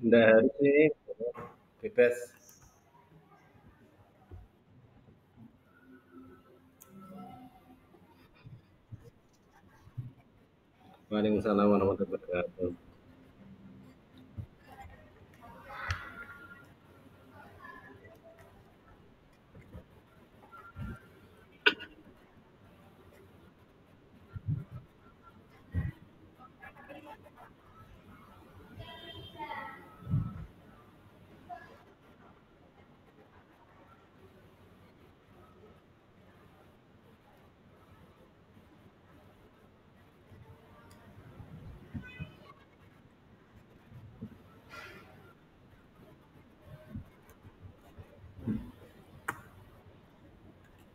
Nggak harus sih, bebas. Waalaikumsalam warahmatullahi wabarakatuh.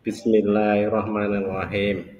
Bismillahirrahmanirrahim.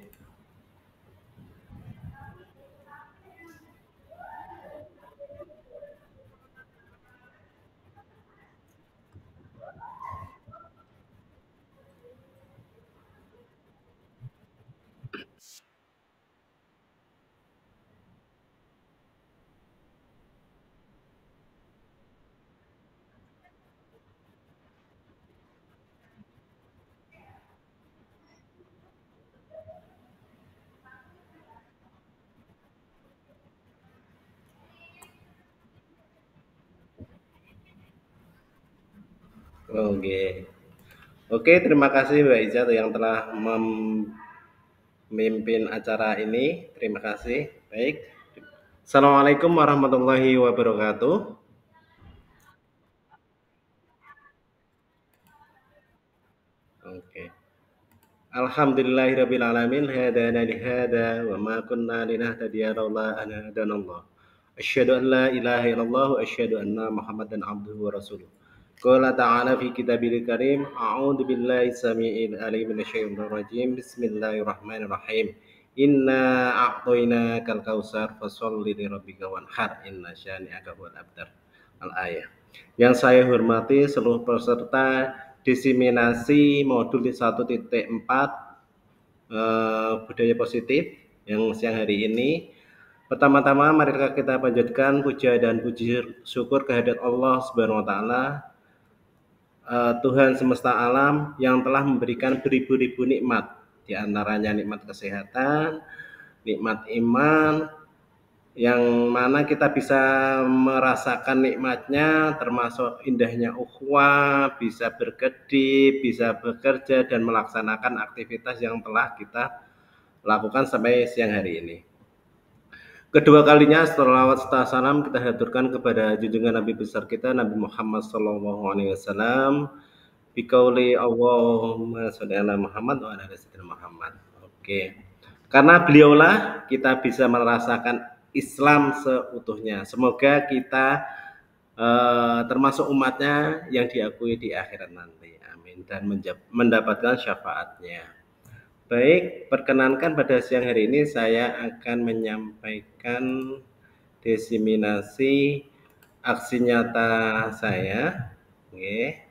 Oke. Oke, terima kasih Mbak Iza yang telah memimpin acara ini. Terima kasih. Baik. Assalamualaikum warahmatullahi wabarakatuh. Oke. Alhamdulillahirabbil alamin hadana li hada wa ma kunna linahtadiya laula an hadanallah. Asyhadu an la ilaha illallah wa asyhadu anna Muhammadan abduhu wa rasuluh. Qala ta'ala fi kitabil karim a'udzu billahi samii'il alim minasyaitonir rajim. Bismillahirrahmanirrahim. Inna a'tainakal kautsar fasholli li rabbika wanhar inna syani'aka huwal abtar. Al-ayah. Yang saya hormati seluruh peserta diseminasi modul 1.4 budaya positif yang siang hari ini. Pertama-tama mari kita panjatkan puja dan puji syukur kehadirat Allah Subhanahu wa taala, Tuhan semesta alam yang telah memberikan beribu-ribu nikmat, di antaranya nikmat kesehatan, nikmat iman, yang mana kita bisa merasakan nikmatnya, termasuk indahnya ukhuwah, bisa berkedip, bisa bekerja dan melaksanakan aktivitas yang telah kita lakukan sampai siang hari ini. Kedua kalinya selawat serta salam kita haturkan kepada junjungan Nabi besar kita Nabi Muhammad SAW. Bikauli Allahumma sholli ala Muhammad wa ala sayyidina Muhammad. Oke. Karena beliaulah kita bisa merasakan Islam seutuhnya. Semoga kita termasuk umatnya yang diakui di akhirat nanti. Amin. Dan mendapatkan syafaatnya. Baik, perkenankan pada siang hari ini saya akan menyampaikan diseminasi aksi nyata saya. Oke.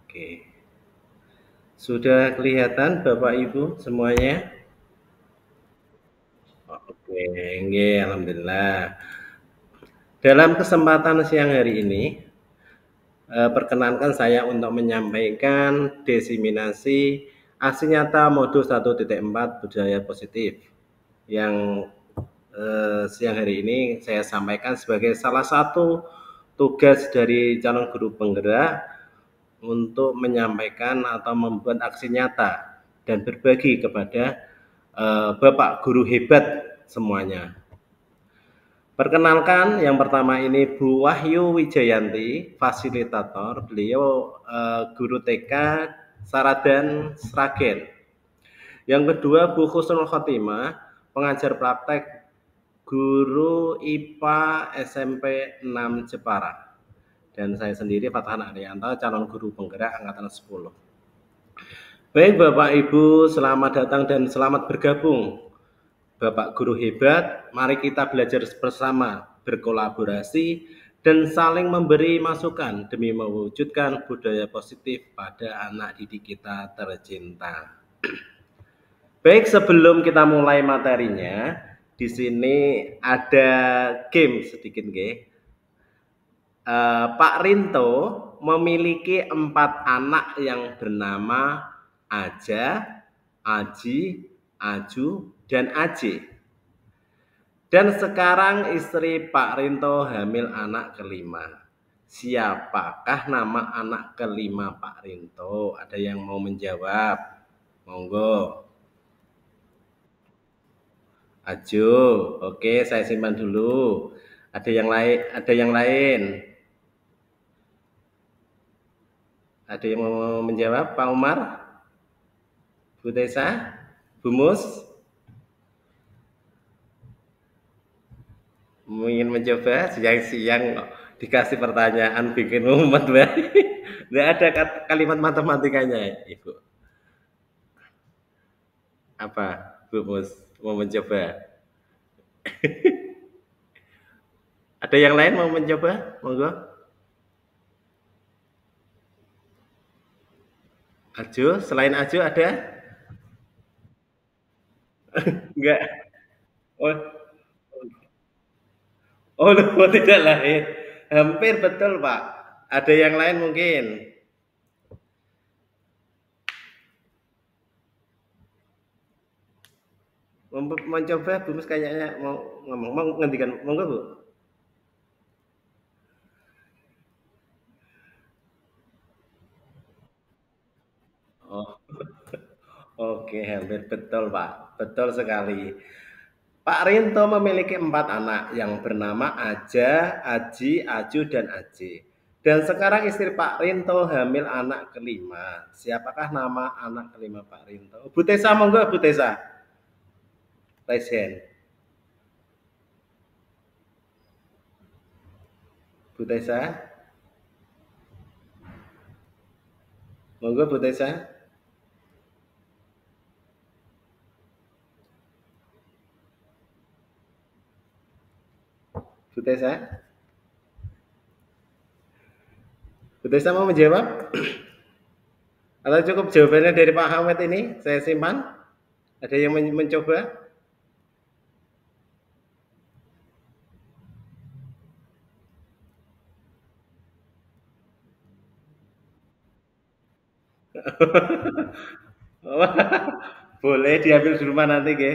Oke. Sudah kelihatan Bapak Ibu semuanya? Oke, alhamdulillah. Dalam kesempatan siang hari ini, perkenankan saya untuk menyampaikan diseminasi aksi nyata modul 1.4 budaya positif yang siang hari ini saya sampaikan sebagai salah satu tugas dari calon guru penggerak untuk menyampaikan atau membuat aksi nyata dan berbagi kepada Bapak guru hebat semuanya. Perkenalkan yang pertama ini Bu Wahyu Wijayanti, fasilitator. Beliau guru TK Saradan Sragen. Yang kedua Bu Husnul Khotimah, pengajar praktek guru IPA SMP 6 Jepara. Dan saya sendiri Fathan Arianto, calon guru penggerak angkatan 10. Baik Bapak Ibu, selamat datang dan selamat bergabung. Bapak guru hebat, mari kita belajar bersama, berkolaborasi, dan saling memberi masukan demi mewujudkan budaya positif pada anak didik kita tercinta. Baik, sebelum kita mulai materinya, di sini ada game sedikit, nggih. Pak Rinto memiliki 4 anak yang bernama Aja, Aji, Aju, dan Aji. Dan sekarang istri Pak Rinto hamil anak kelima. Siapakah nama anak kelima Pak Rinto? Ada yang mau menjawab? Monggo. Aju. Oke, saya simpan dulu. Ada yang lain? Ada yang lain? Ada yang mau menjawab? Pak Umar? Bu Tessa? Bu Mus? Ingin mencoba siang-siang dikasih pertanyaan bikin umat baik. Tidak ada kalimat matematikanya, Ibu. Apa, Bu Mus? Mau mencoba? Ada yang lain mau mencoba? Monggo. Ajo, selain Ajo ada? Enggak. Oh, oh, oh tidak lain. Hampir betul, Pak. Ada yang lain mungkin. Mencoba, Bu Mus kayaknya mau ngomong, mau ngendikan, monggo Bu. Oh, oke, hampir betul, Pak. Betul sekali. Pak Rinto memiliki 4 anak yang bernama Aja, Aji, Aju, dan Aji. Dan sekarang istri Pak Rinto hamil anak kelima. Siapakah nama anak kelima Pak Rinto? Bu Tessa, monggo Bu Tessa. Raise hand. Bu Tessa, monggo Bu Tessa. Bu Tessa, Bu Tessa mau menjawab? Atau cukup jawabannya dari Pak Hamid ini? Saya simpan. Ada yang mencoba? Boleh diambil di rumah nanti, Ge.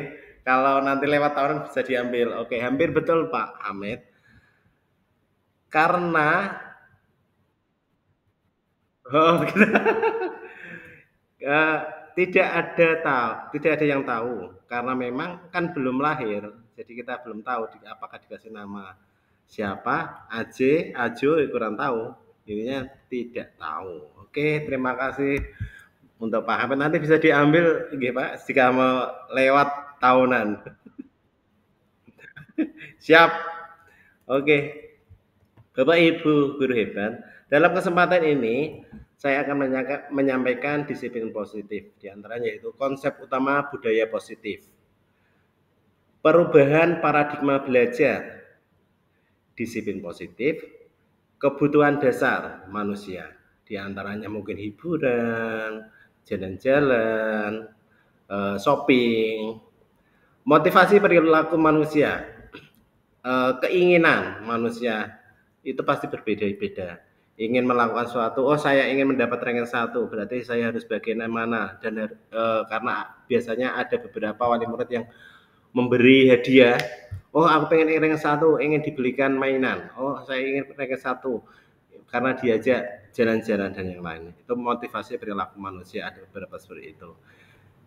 Kalau nanti lewat tahun bisa diambil. Oke, hampir betul Pak Hamid. Karena oh, gitu. Eh, tidak ada yang tahu karena memang kan belum lahir. Jadi kita belum tahu apakah dikasih nama siapa, Aje, Ajo, kurang tahu. Intinya tidak tahu. Oke, terima kasih untuk Pak Hamid. Nanti bisa diambil, nggih Pak, jika mau lewat tahunan. Siap. Oke, Bapak Ibu guru hebat, dalam kesempatan ini saya akan menyampaikan disiplin positif, diantaranya yaitu konsep utama budaya positif, perubahan paradigma belajar, disiplin positif, kebutuhan dasar manusia, diantaranya mungkin hiburan, jalan-jalan, shopping, motivasi perilaku manusia, keinginan manusia itu pasti berbeda-beda. Ingin melakukan suatu, oh saya ingin mendapat ranking 1, berarti saya harus bagian mana, dan karena biasanya ada beberapa wali murid yang memberi hadiah. Oh aku pengen ranking 1, ingin dibelikan mainan. Oh saya ingin ranking 1 karena diajak jalan-jalan dan yang lain. Itu motivasi perilaku manusia, ada beberapa seperti itu.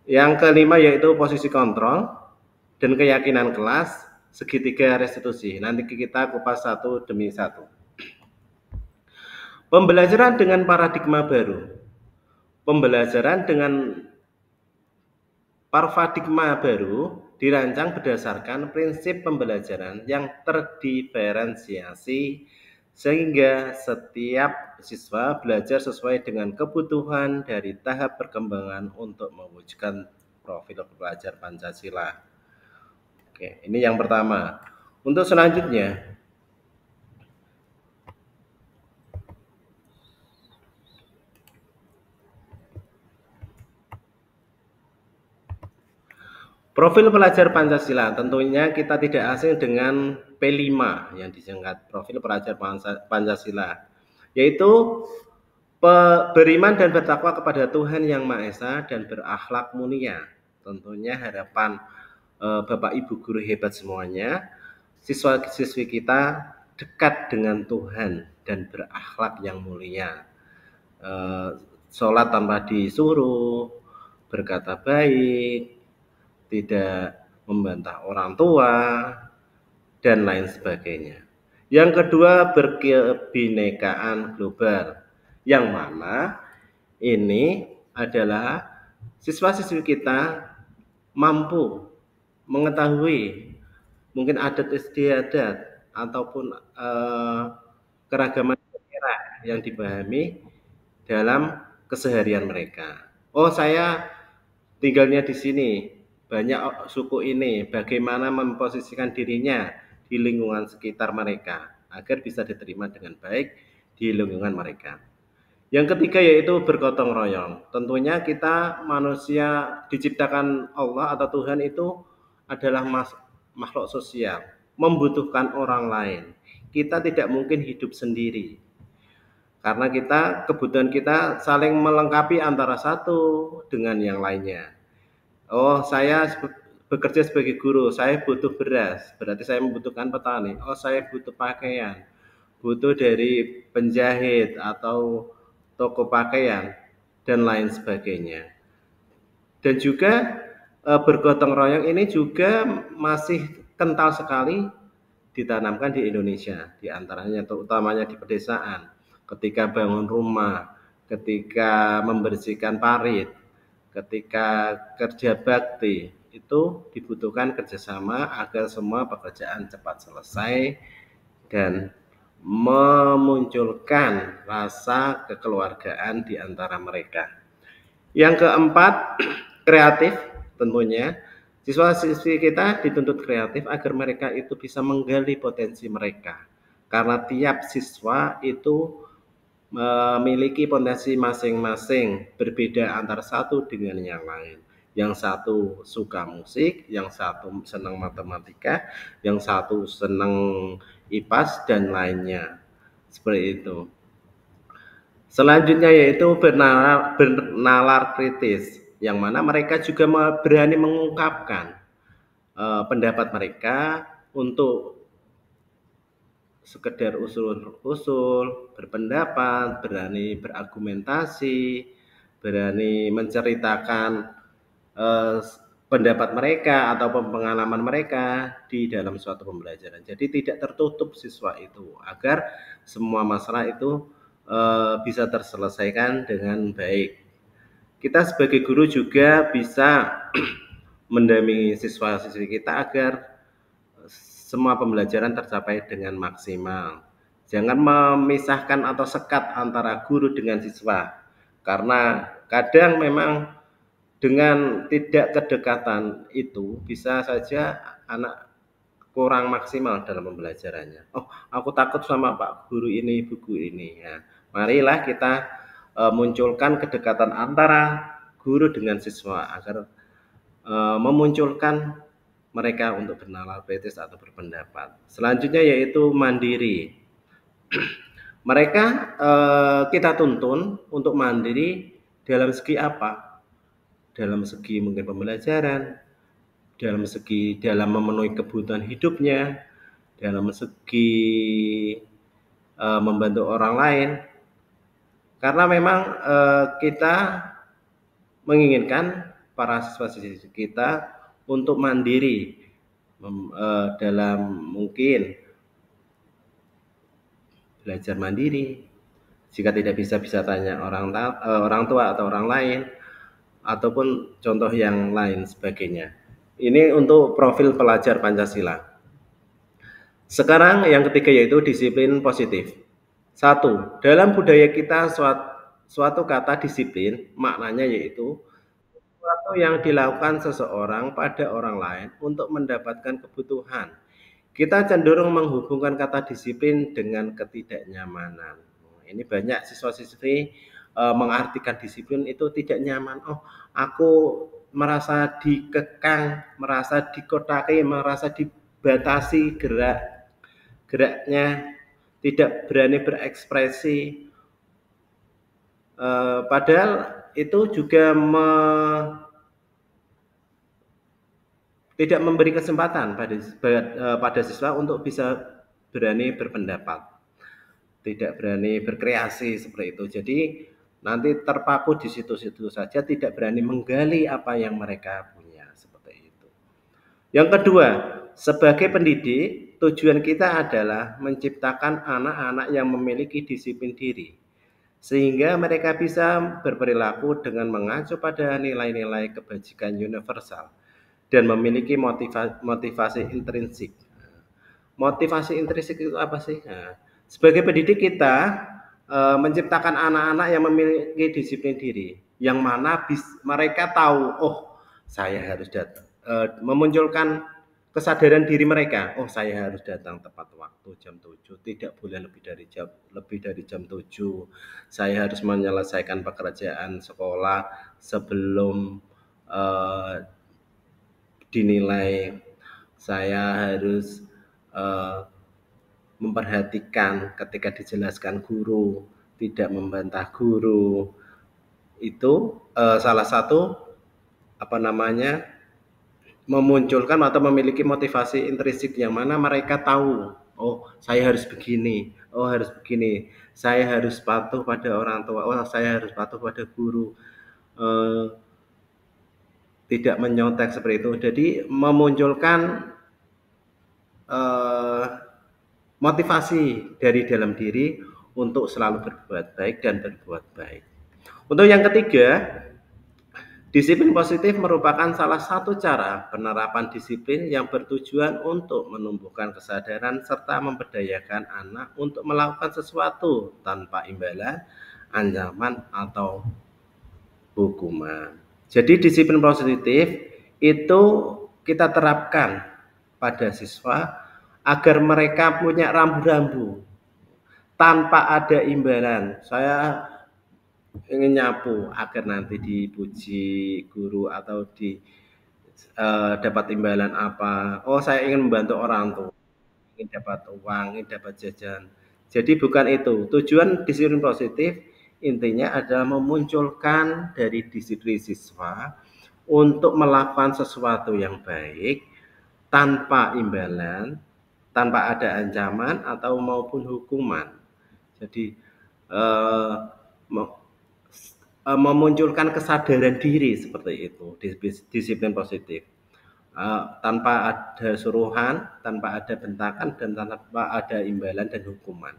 Yang kelima yaitu posisi kontrol dan keyakinan kelas, segitiga restitusi. Nanti kita kupas satu demi satu. Pembelajaran dengan paradigma baru. Pembelajaran dengan paradigma baru dirancang berdasarkan prinsip pembelajaran yang terdiferensiasi sehingga setiap siswa belajar sesuai dengan kebutuhan dari tahap perkembangan untuk mewujudkan profil pelajar Pancasila. Oke, ini yang pertama. Untuk selanjutnya, profil pelajar Pancasila, tentunya kita tidak asing dengan P5 yang disingkat Profil Pelajar Pancasila, yaitu beriman dan bertakwa kepada Tuhan Yang Maha Esa dan berakhlak mulia. Tentunya harapan Bapak Ibu guru hebat semuanya, siswa-siswi kita dekat dengan Tuhan dan berakhlak yang mulia. Sholat tanpa disuruh, berkata baik, tidak membantah orang tua, dan lain sebagainya. Yang kedua, berkebinekaan global, yang mana ini adalah siswa-siswi kita mampu mengetahui mungkin adat istiadat ataupun keragaman daerah yang dipahami dalam keseharian mereka. Oh, saya tinggalnya di sini, banyak suku ini, bagaimana memposisikan dirinya di lingkungan sekitar mereka agar bisa diterima dengan baik di lingkungan mereka. Yang ketiga yaitu bergotong royong. Tentunya kita manusia diciptakan Allah atau Tuhan itu adalah makhluk sosial, membutuhkan orang lain. Kita tidak mungkin hidup sendiri. Karena kebutuhan kita saling melengkapi antara satu dengan yang lainnya. Oh, saya bekerja sebagai guru, saya butuh beras, berarti saya membutuhkan petani. Oh, saya butuh pakaian, butuh dari penjahit atau toko pakaian, dan lain sebagainya. Dan juga bergotong royong ini juga masih kental sekali ditanamkan di Indonesia, di antaranya utamanya di pedesaan. Ketika bangun rumah, ketika membersihkan parit, ketika kerja bakti, itu dibutuhkan kerjasama agar semua pekerjaan cepat selesai dan memunculkan rasa kekeluargaan di antara mereka. Yang keempat, kreatif tentunya. Siswa-siswi kita dituntut kreatif agar mereka itu bisa menggali potensi mereka. Karena tiap siswa itu memiliki potensi masing-masing, berbeda antara satu dengan yang lain. Yang satu suka musik, yang satu senang matematika, yang satu senang IPAS, dan lainnya. Seperti itu. Selanjutnya yaitu bernalar kritis, yang mana mereka juga berani mengungkapkan pendapat mereka untuk sekedar usul-usul, berpendapat, berani berargumentasi, berani menceritakan pendapat mereka atau pengalaman mereka di dalam suatu pembelajaran. Jadi tidak tertutup siswa itu, agar semua masalah itu bisa terselesaikan dengan baik. Kita sebagai guru juga bisa mendampingi siswa-siswi kita agar semua pembelajaran tercapai dengan maksimal. Jangan memisahkan atau sekat antara guru dengan siswa, karena kadang memang dengan tidak kedekatan itu bisa saja anak kurang maksimal dalam pembelajarannya. Oh, aku takut sama Pak Guru ini, Bu Guru ini. Ya, marilah kita munculkan kedekatan antara guru dengan siswa agar memunculkan mereka untuk bernalar kritis atau berpendapat. Selanjutnya yaitu mandiri. Mereka kita tuntun untuk mandiri dalam segi apa? Dalam segi mungkin pembelajaran, dalam memenuhi kebutuhan hidupnya, dalam segi membantu orang lain. Karena memang kita menginginkan para siswa-siswi kita untuk mandiri dalam mungkin belajar mandiri. Jika tidak bisa tanya orang tua atau orang lain, ataupun contoh yang lain sebagainya. Ini untuk profil pelajar Pancasila. Sekarang yang ketiga yaitu disiplin positif. 1. Dalam budaya kita suatu kata disiplin maknanya yaitu sesuatu yang dilakukan seseorang pada orang lain untuk mendapatkan kebutuhan. Kita cenderung menghubungkan kata disiplin dengan ketidaknyamanan. Ini banyak siswa-siswi mengartikan disiplin itu tidak nyaman. Oh, aku merasa dikekang, merasa dikotaki, merasa dibatasi gerak geraknya, tidak berani berekspresi, padahal itu juga tidak memberi kesempatan pada siswa untuk bisa berani berpendapat, tidak berani berkreasi seperti itu. Jadi nanti terpaku di situ-situ saja, tidak berani menggali apa yang mereka punya seperti itu. Yang kedua, sebagai pendidik, tujuan kita adalah menciptakan anak-anak yang memiliki disiplin diri, sehingga mereka bisa berperilaku dengan mengacu pada nilai-nilai kebajikan universal dan memiliki motivasi intrinsik. Motivasi intrinsik itu apa sih? Nah, sebagai pendidik kita menciptakan anak-anak yang memiliki disiplin diri, yang mana mereka tahu, oh saya harus datang, memunculkan kesadaran diri mereka, oh saya harus datang tepat waktu jam 7, tidak boleh lebih dari jam 7, saya harus menyelesaikan pekerjaan sekolah sebelum dinilai, saya harus memperhatikan ketika dijelaskan guru, tidak membantah guru. Itu salah satu memunculkan atau memiliki motivasi intrinsik yang mana mereka tahu, oh saya harus begini, oh harus begini, saya harus patuh pada orang tua, oh saya harus patuh pada guru, tidak menyontek seperti itu. Jadi memunculkan motivasi dari dalam diri untuk selalu berbuat baik dan berbuat baik. Untuk yang ketiga, disiplin positif merupakan salah satu cara penerapan disiplin yang bertujuan untuk menumbuhkan kesadaran serta memberdayakan anak untuk melakukan sesuatu tanpa imbalan, ancaman, atau hukuman. Jadi disiplin positif itu kita terapkan pada siswa agar mereka punya rambu-rambu tanpa ada imbalan. Saya ingin nyapu agar nanti dipuji guru atau dapat imbalan apa. Oh saya ingin membantu orang tua, ingin dapat uang, ingin dapat jajan. Jadi bukan itu. Tujuan disiplin positif intinya adalah memunculkan dari disiplin siswa untuk melakukan sesuatu yang baik tanpa imbalan, tanpa ada ancaman atau maupun hukuman. Jadi memunculkan kesadaran diri seperti itu, disiplin positif. Tanpa ada suruhan, tanpa ada bentakan, dan tanpa ada imbalan dan hukuman.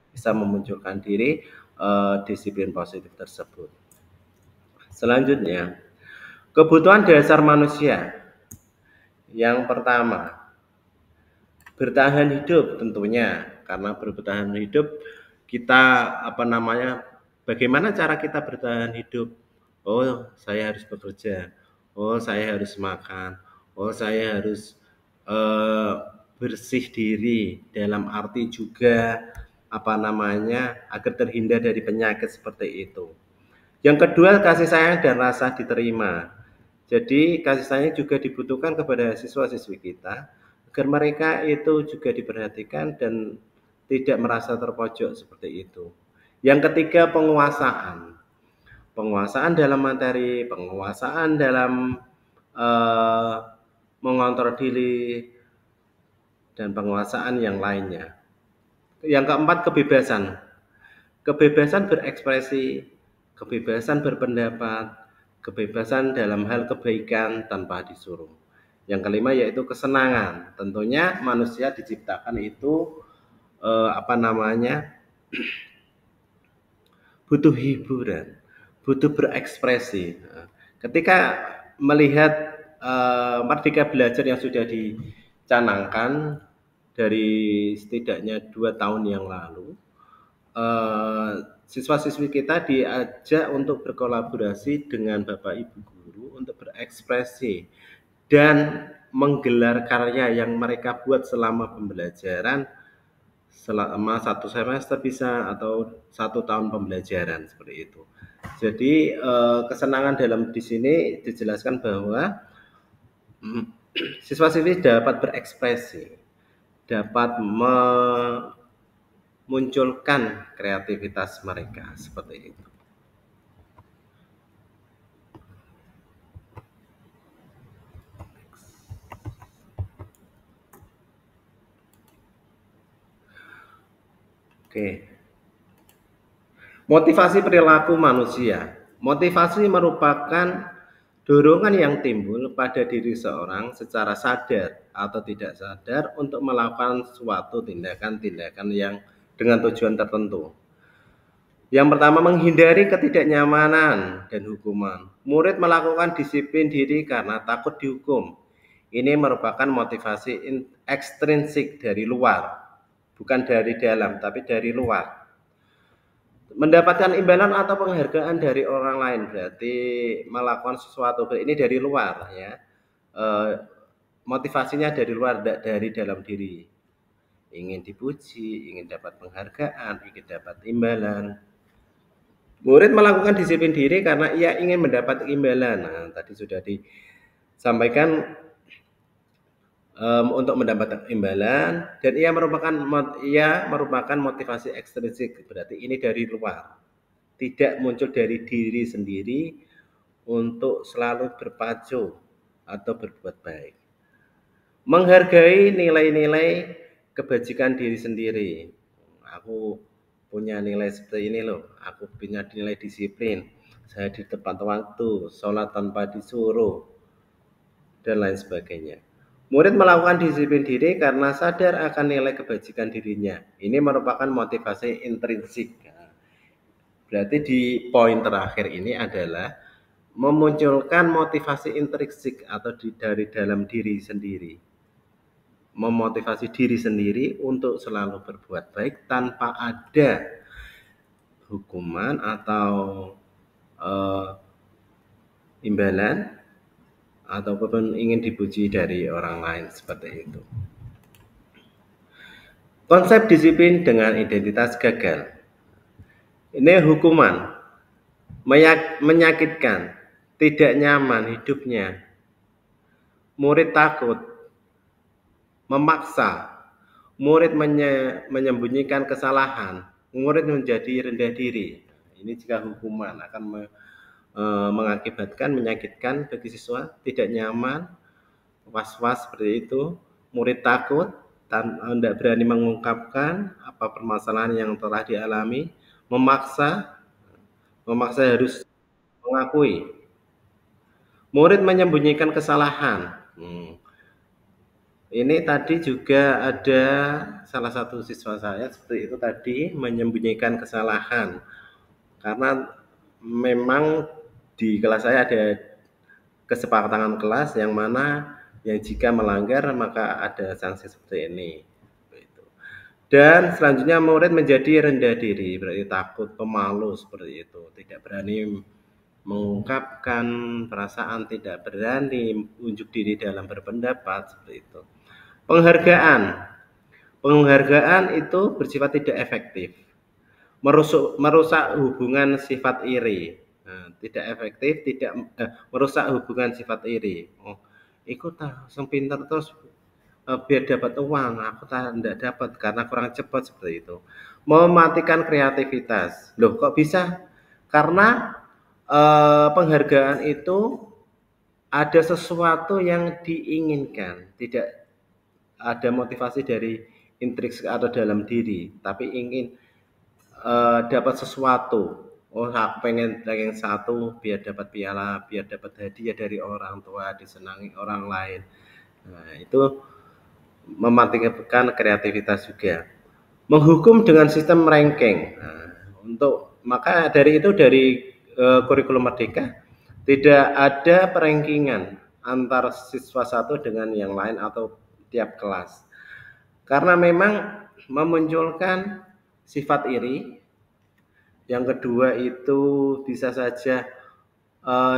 Bisa memunculkan diri disiplin positif tersebut. Selanjutnya, kebutuhan dasar manusia. Yang pertama, bertahan hidup tentunya, karena bertahan hidup kita bagaimana cara kita bertahan hidup? Oh, saya harus bekerja. Oh, saya harus makan. Oh, saya harus bersih diri dalam arti juga agar terhindar dari penyakit seperti itu. Yang kedua, kasih sayang dan rasa diterima. Jadi kasih sayang juga dibutuhkan kepada siswa-siswi kita agar mereka itu juga diperhatikan dan tidak merasa terpojok seperti itu. Yang ketiga, penguasaan. Penguasaan dalam materi, penguasaan dalam mengontrol diri, dan penguasaan yang lainnya. Yang keempat, kebebasan. Kebebasan berekspresi, kebebasan berpendapat, kebebasan dalam hal kebaikan tanpa disuruh. Yang kelima yaitu kesenangan. Tentunya manusia diciptakan itu butuh hiburan, butuh berekspresi. Ketika melihat Merdeka Belajar yang sudah dicanangkan dari setidaknya 2 tahun yang lalu, siswa-siswi kita diajak untuk berkolaborasi dengan Bapak Ibu guru untuk berekspresi dan menggelar karya yang mereka buat selama pembelajaran, selama 1 semester bisa atau 1 tahun pembelajaran seperti itu. Jadi kesenangan di sini dijelaskan bahwa siswa-siswi dapat berekspresi, dapat memunculkan kreativitas mereka seperti itu. Oke. Motivasi perilaku manusia. Motivasi merupakan dorongan yang timbul pada diri seorang secara sadar atau tidak sadar untuk melakukan suatu tindakan-tindakan yang dengan tujuan tertentu. Yang pertama, menghindari ketidaknyamanan dan hukuman. Murid melakukan disiplin diri karena takut dihukum. Ini merupakan motivasi ekstrinsik dari luar, bukan dari dalam, tapi dari luar. Mendapatkan imbalan atau penghargaan dari orang lain, berarti melakukan sesuatu ini dari luar ya. Motivasinya dari luar, dari dalam diri. Ingin dipuji, ingin dapat penghargaan, ingin dapat imbalan. Murid melakukan disiplin diri karena ia ingin mendapat imbalan. Nah, tadi sudah disampaikan untuk mendapatkan imbalan, dan ia merupakan motivasi ekstrinsik, berarti ini dari luar, tidak muncul dari diri sendiri untuk selalu berpacu atau berbuat baik. Menghargai nilai-nilai kebajikan diri sendiri. Aku punya nilai seperti ini loh, aku punya nilai disiplin, saya di tepat waktu, sholat tanpa disuruh, dan lain sebagainya. Murid melakukan disiplin diri karena sadar akan nilai kebajikan dirinya. Ini merupakan motivasi intrinsik. Berarti di poin terakhir ini adalah memunculkan motivasi intrinsik atau dari dalam diri sendiri. Memotivasi diri sendiri untuk selalu berbuat baik tanpa ada hukuman atau imbalan ataupun ingin dipuji dari orang lain, seperti itu. Konsep disiplin dengan identitas gagal. Ini hukuman, menyakitkan, tidak nyaman hidupnya. Murid takut, memaksa, murid menyembunyikan kesalahan, murid menjadi rendah diri. Ini jika hukuman akan mengakibatkan menyakitkan bagi siswa, tidak nyaman, was-was seperti itu, murid takut, tidak berani mengungkapkan apa permasalahan yang telah dialami, memaksa harus mengakui, murid menyembunyikan kesalahan. Ini tadi juga ada salah satu siswa saya seperti itu tadi, menyembunyikan kesalahan, karena memang di kelas saya ada kesepakatan kelas yang mana yang jika melanggar maka ada sanksi seperti ini. Dan selanjutnya murid menjadi rendah diri, berarti takut, pemalu seperti itu, tidak berani mengungkapkan perasaan, tidak berani unjuk diri dalam berpendapat seperti itu. Penghargaan itu bersifat tidak efektif, merusak hubungan sifat iri. Tidak efektif, merusak hubungan sifat iri. Ikut langsung pintar terus biar dapat uang, aku tidak dapat karena kurang cepat, seperti itu. Mematikan kreativitas. Loh, kok bisa? Karena penghargaan itu ada sesuatu yang diinginkan, tidak ada motivasi dari intrinsik atau dalam diri, tapi ingin dapat sesuatu. Oh, aku pengen ranking 1 biar dapat piala, biar dapat hadiah dari orang tua, disenangi orang lain. Nah, itu mematikan kreativitas juga. Menghukum dengan sistem ranking. Maka dari itu, dari kurikulum Merdeka tidak ada perankingan antar siswa satu dengan yang lain atau tiap kelas, karena memang memunculkan sifat iri. Yang kedua itu bisa saja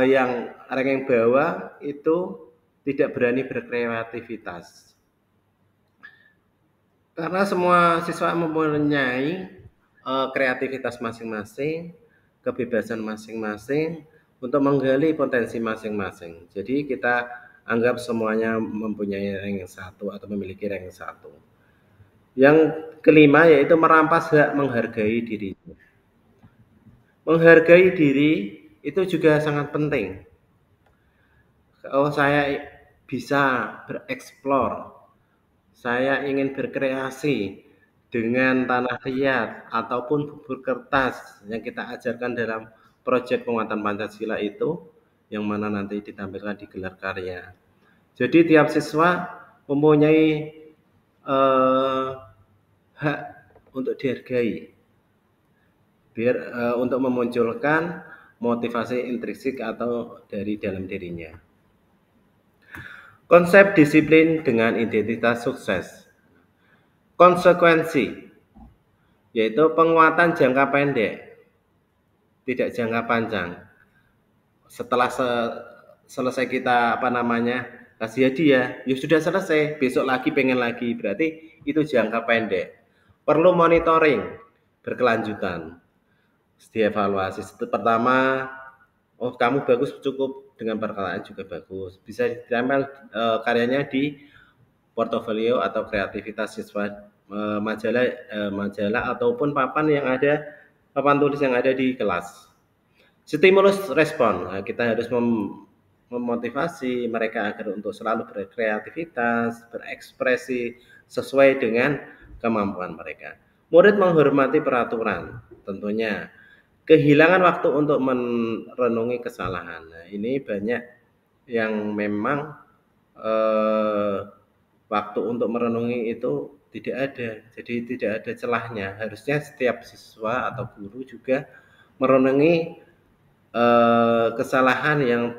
yang ranking bawah itu tidak berani berkreativitas, karena semua siswa mempunyai kreativitas masing-masing, kebebasan masing-masing untuk menggali potensi masing-masing. Jadi kita anggap semuanya mempunyai ranking 1 atau memiliki ranking 1. Yang kelima yaitu merampas hak menghargai diri. Menghargai diri itu juga sangat penting. Oh, saya bisa bereksplor, saya ingin berkreasi dengan tanah liat ataupun bubur kertas yang kita ajarkan dalam proyek penguatan Pancasila itu, yang mana nanti ditampilkan di gelar karya. Jadi tiap siswa mempunyai hak untuk dihargai, biar untuk memunculkan motivasi intrinsik atau dari dalam dirinya. Konsep disiplin dengan identitas sukses. Konsekuensi, yaitu penguatan jangka pendek, tidak jangka panjang. Setelah selesai kita kasih hadiah, ya sudah selesai, besok lagi pengen lagi, berarti itu jangka pendek. Perlu monitoring berkelanjutan, dievaluasi. Pertama, oh kamu bagus, cukup dengan perkataan juga bagus, bisa ditempel karyanya di portofolio atau kreativitas siswa, majalah ataupun papan tulis yang ada di kelas. Stimulus respon, nah, kita harus memotivasi mereka agar untuk selalu berkreativitas, berekspresi sesuai dengan kemampuan mereka. Murid menghormati peraturan, tentunya kehilangan waktu untuk merenungi kesalahan. Nah, ini banyak yang memang waktu untuk merenungi itu tidak ada, jadi tidak ada celahnya. Harusnya setiap siswa atau guru juga merenungi kesalahan yang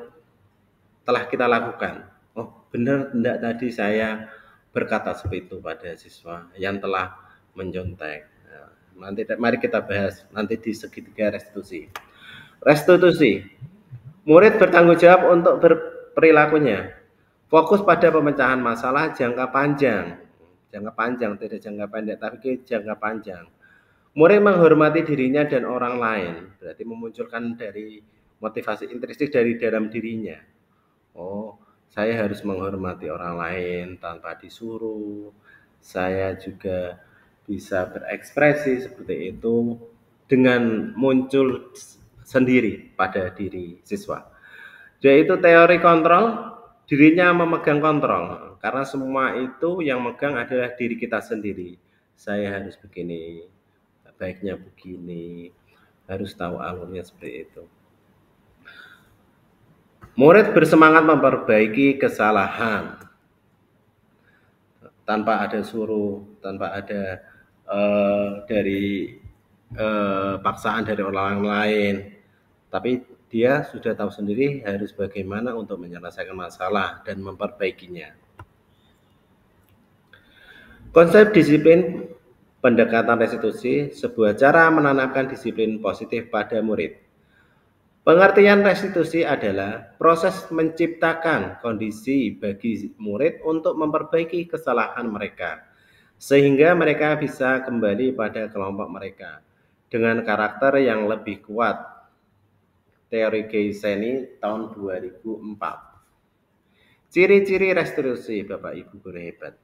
telah kita lakukan. Oh, benar tidak tadi saya berkata seperti itu pada siswa yang telah mencontek. Nah, nanti mari kita bahas nanti di segitiga restitusi. Restitusi, murid bertanggung jawab untuk perilakunya. Fokus pada pemecahan masalah jangka panjang, tidak jangka pendek, tapi jangka panjang. Murid menghormati dirinya dan orang lain, berarti memunculkan dari motivasi intrinsik dari dalam dirinya. Oh, saya harus menghormati orang lain tanpa disuruh. Saya juga bisa berekspresi seperti itu dengan muncul sendiri pada diri siswa. Yaitu teori kontrol, dirinya memegang kontrol, karena semua itu yang megang adalah diri kita sendiri. Saya harus begini, baiknya begini, harus tahu alurnya seperti itu. Murid bersemangat memperbaiki kesalahan tanpa ada suruh, tanpa ada dari paksaan dari orang lain, tapi dia sudah tahu sendiri harus bagaimana untuk menyelesaikan masalah dan memperbaikinya. Konsep disiplin pendekatan restitusi, sebuah cara menanamkan disiplin positif pada murid. Pengertian restitusi adalah proses menciptakan kondisi bagi murid untuk memperbaiki kesalahan mereka, sehingga mereka bisa kembali pada kelompok mereka dengan karakter yang lebih kuat. Teori Geiseni tahun 2004. Ciri-ciri restitusi, Bapak Ibu guru hebat.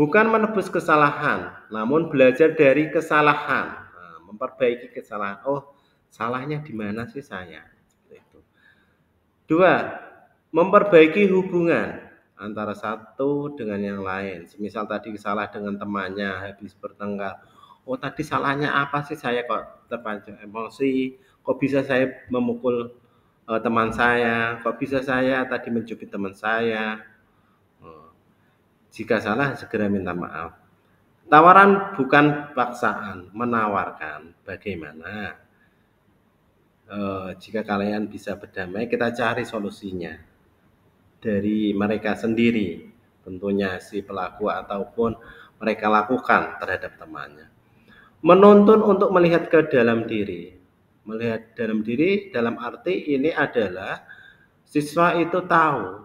Bukan menebus kesalahan, namun belajar dari kesalahan. Nah, memperbaiki kesalahan. Oh, salahnya di mana sih saya? Itu. 2. Memperbaiki hubungan antara satu dengan yang lain. Semisal tadi salah dengan temannya, habis bertengkar. Oh, tadi salahnya apa sih, saya kok terpancing emosi? Kok bisa saya memukul teman saya? Kok bisa saya tadi mencubit teman saya? Jika salah, segera minta maaf. Tawaran bukan paksaan, menawarkan. Bagaimana? Jika kalian bisa berdamai, kita cari solusinya dari mereka sendiri, tentunya si pelaku ataupun mereka lakukan terhadap temannya. Menuntun untuk melihat ke dalam diri. Melihat dalam diri dalam arti ini adalah siswa itu tahu,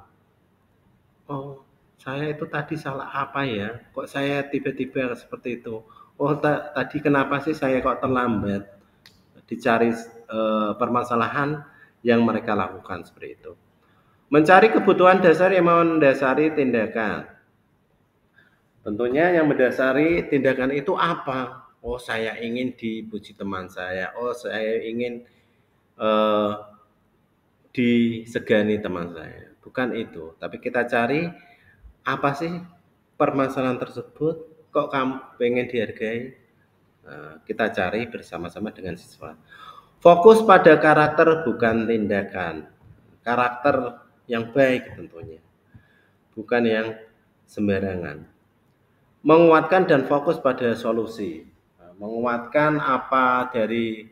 oh saya itu tadi salah apa ya, kok saya tiba-tiba seperti itu. Oh tadi kenapa sih saya kok terlambat. Dicari permasalahan yang mereka lakukan seperti itu. Mencari kebutuhan dasar yang mendasari tindakan. Tentunya yang mendasari tindakan itu apa? Oh, saya ingin dipuji teman saya. Oh, saya ingin eh, disegani teman saya. Bukan itu, tapi kita cari apa sih permasalahan tersebut? Kok kamu pengen dihargai? Kita cari bersama-sama dengan siswa. Fokus pada karakter bukan tindakan. Karakter yang baik tentunya, bukan yang sembarangan. Menguatkan dan fokus pada solusi. Menguatkan apa dari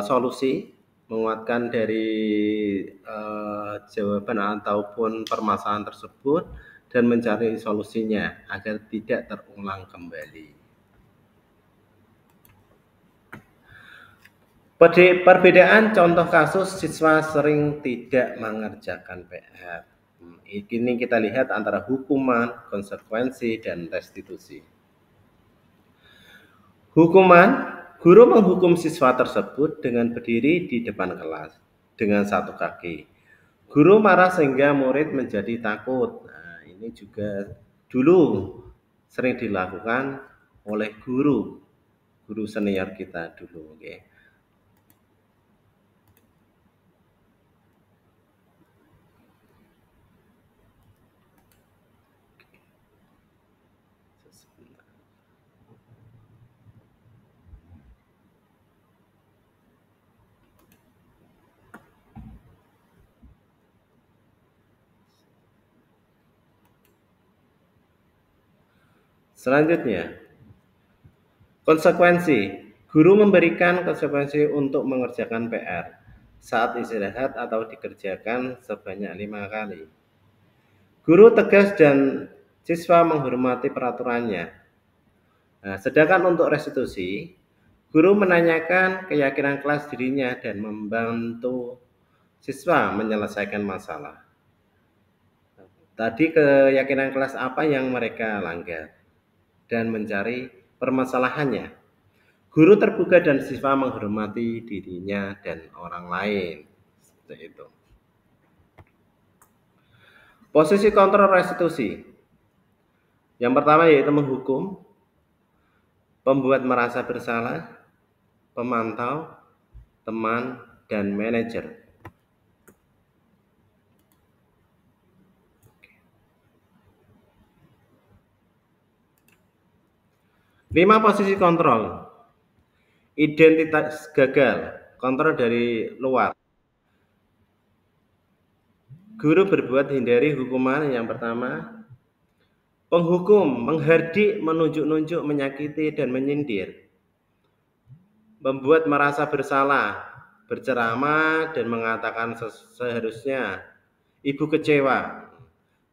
solusi, menguatkan dari jawaban ataupun permasalahan tersebut dan mencari solusinya agar tidak terulang kembali. Perbedaan contoh kasus siswa sering tidak mengerjakan PR. Ini kita lihat antara hukuman, konsekuensi, dan restitusi. Hukuman, guru menghukum siswa tersebut dengan berdiri di depan kelas dengan satu kaki. Guru marah sehingga murid menjadi takut. Nah, ini juga dulu sering dilakukan oleh guru senior kita dulu. Okay. Selanjutnya, konsekuensi. Guru memberikan konsekuensi untuk mengerjakan PR saat istirahat atau dikerjakan sebanyak 5 kali. Guru tegas dan siswa menghormati peraturannya. Nah, sedangkan untuk restitusi, guru menanyakan keyakinan kelas dirinya dan membantu siswa menyelesaikan masalah. Tadi keyakinan kelas apa yang mereka langgar dan mencari permasalahannya. Guru terbuka dan siswa menghormati dirinya dan orang lain. Seperti itu. Posisi kontrol restitusi. Yang pertama yaitu menghukum, pembuat merasa bersalah, pemantau, teman, dan manajer. Lima posisi kontrol. Identitas gagal, kontrol dari luar. Guru berbuat hindari hukuman yang pertama. Penghukum menghardik, menunjuk-nunjuk, menyakiti, dan menyindir. Membuat merasa bersalah, berceramah, dan mengatakan seharusnya ibu kecewa.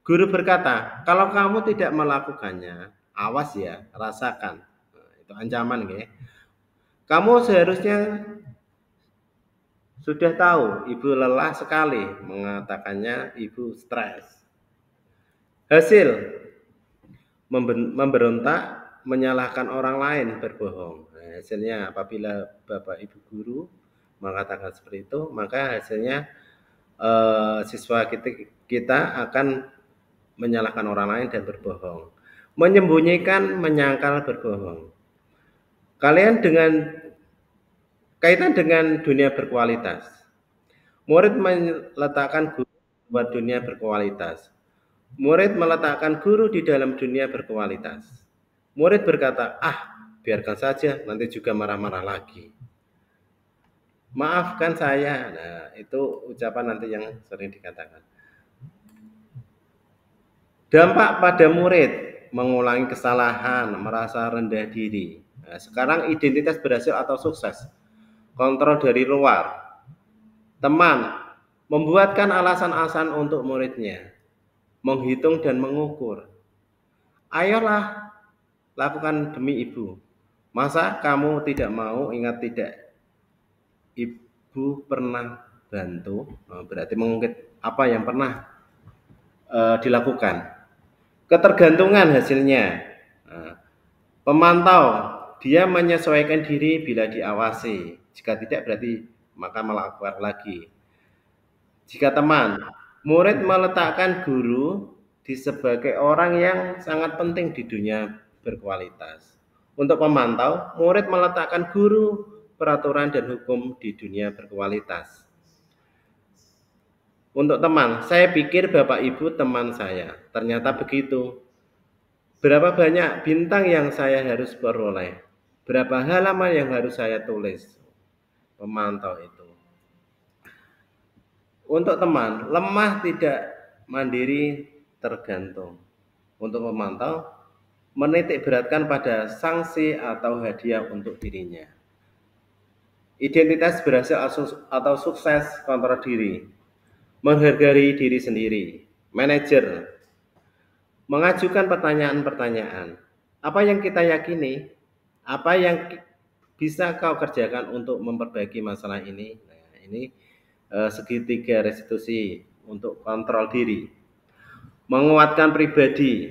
Guru berkata, kalau kamu tidak melakukannya, awas ya, rasakan. Nah, itu ancaman ya. Kamu seharusnya sudah tahu, ibu lelah sekali, mengatakannya ibu stres. Hasil, memberontak, menyalahkan orang lain, berbohong. Nah, hasilnya apabila Bapak Ibu guru mengatakan seperti itu, maka hasilnya siswa kita akan menyalahkan orang lain dan berbohong. Menyembunyikan, menyangkal, berbohong. Kalian dengan kaitan dengan dunia berkualitas. Murid meletakkan guru buat dunia berkualitas. Murid meletakkan guru di dalam dunia berkualitas. Murid berkata, biarkan saja, nanti juga marah-marah lagi. Maafkan saya. Nah, itu ucapan nanti yang sering dikatakan. Dampak pada murid, mengulangi kesalahan, merasa rendah diri. Nah, sekarang identitas berhasil atau sukses. Kontrol dari luar. Teman, membuatkan alasan-alasan untuk muridnya. Menghitung dan mengukur. Ayolah, lakukan demi ibu. Masa kamu tidak mau? Ingat tidak, ibu pernah bantu, berarti mengungkit apa yang pernah dilakukan. Ketergantungan hasilnya. Pemantau, dia menyesuaikan diri bila diawasi. Jika tidak berarti maka melakukan lagi. Jika teman, murid meletakkan guru sebagai orang yang sangat penting di dunia berkualitas. Untuk pemantau, murid meletakkan guru, peraturan, dan hukum di dunia berkualitas. Untuk teman, saya pikir Bapak Ibu teman saya. Ternyata begitu. Berapa banyak bintang yang saya harus peroleh? Berapa halaman yang harus saya tulis? Pemantau itu. Untuk teman, lemah tidak mandiri tergantung. Untuk memantau, menitik beratkan pada sanksi atau hadiah untuk dirinya. Identitas berhasil atau sukses kontrol diri. Menghargai diri sendiri. Manajer mengajukan pertanyaan-pertanyaan. Apa yang kita yakini? Apa yang bisa kau kerjakan untuk memperbaiki masalah ini? Nah, ini segitiga restitusi untuk kontrol diri. Menguatkan pribadi.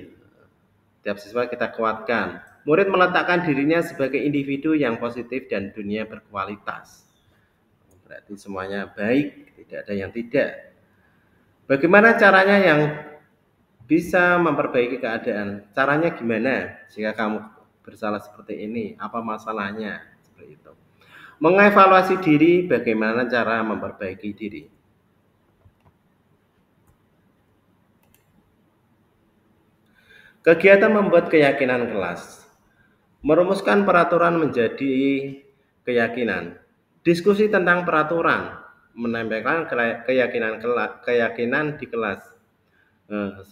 Tiap siswa kita kuatkan. Murid meletakkan dirinya sebagai individu yang positif dan dunia berkualitas. Berarti semuanya baik, tidak ada yang tidak. Bagaimana caranya yang bisa memperbaiki keadaan? Caranya gimana jika kamu bersalah seperti ini? Apa masalahnya? Seperti itu. Mengevaluasi diri, bagaimana cara memperbaiki diri. Kegiatan membuat keyakinan kelas. Merumuskan peraturan menjadi keyakinan. Diskusi tentang peraturan, menempelkan keyakinan di kelas.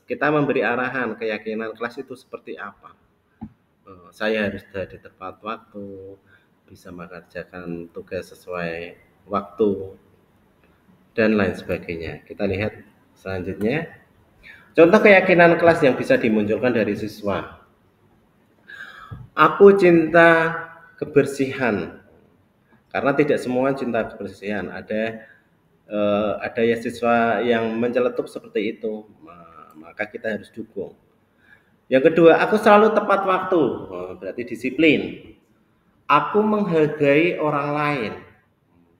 Kita memberi arahan keyakinan kelas itu seperti apa. Saya harus hadir tepat waktu, bisa mengerjakan tugas sesuai waktu, dan lain sebagainya. Kita lihat selanjutnya. Contoh keyakinan kelas yang bisa dimunculkan dari siswa. Aku cinta kebersihan. Karena tidak semua cinta kebersihan. Ada ya siswa yang menceletuk seperti itu, maka kita harus dukung. Yang kedua, aku selalu tepat waktu, berarti disiplin. Aku menghargai orang lain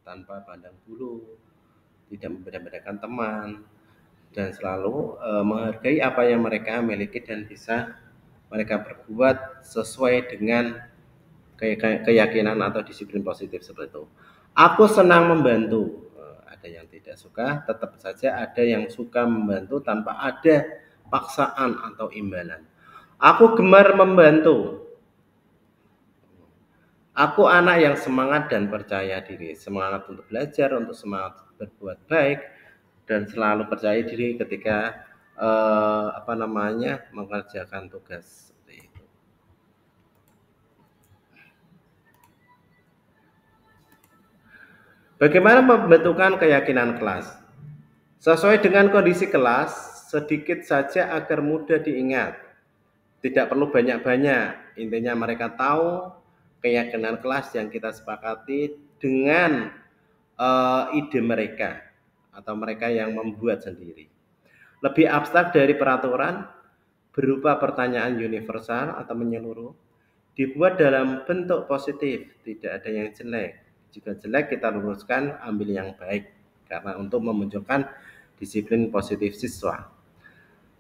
tanpa pandang bulu, tidak membeda-bedakan teman, dan selalu menghargai apa yang mereka miliki dan bisa mereka berbuat sesuai dengan keyakinan atau disiplin positif seperti itu. Aku senang membantu. Ada yang tidak suka, tetap saja ada yang suka membantu tanpa ada paksaan atau imbalan. Aku gemar membantu. Aku anak yang semangat dan percaya diri, semangat untuk belajar, untuk semangat berbuat baik, dan selalu percaya diri ketika mengerjakan tugas. Bagaimana membentukkan keyakinan kelas? Sesuai dengan kondisi kelas, sedikit saja agar mudah diingat. Tidak perlu banyak-banyak. Intinya mereka tahu keyakinan kelas yang kita sepakati dengan ide mereka atau mereka yang membuat sendiri. Lebih abstrak dari peraturan, berupa pertanyaan universal atau menyeluruh, dibuat dalam bentuk positif, tidak ada yang jelek. Jika jelek kita luruskan, ambil yang baik, karena untuk memunculkan disiplin positif siswa.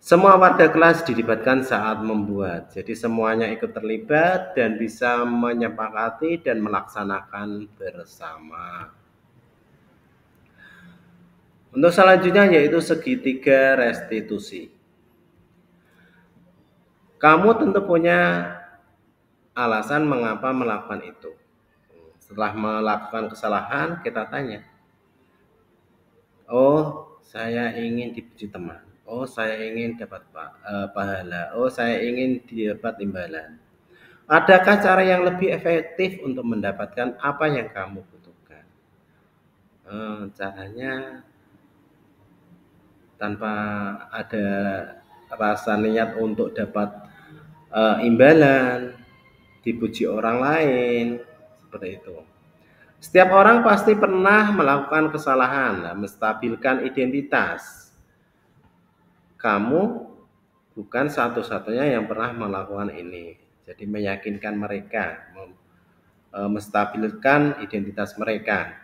Semua warga kelas dilibatkan saat membuat, jadi semuanya ikut terlibat dan bisa menyepakati dan melaksanakan bersama. Untuk selanjutnya yaitu segitiga restitusi. Kamu tentu punya alasan mengapa melakukan itu. Setelah melakukan kesalahan, kita tanya, oh saya ingin dipuji teman, oh saya ingin dapat pahala, oh saya ingin dapat imbalan. Adakah cara yang lebih efektif untuk mendapatkan apa yang kamu butuhkan? Caranya tanpa ada rasa niat untuk dapat imbalan, dipuji orang lain, seperti itu. Setiap orang pasti pernah melakukan kesalahan, menstabilkan identitas. Kamu bukan satu-satunya yang pernah melakukan ini. Jadi meyakinkan mereka, menstabilkan identitas mereka.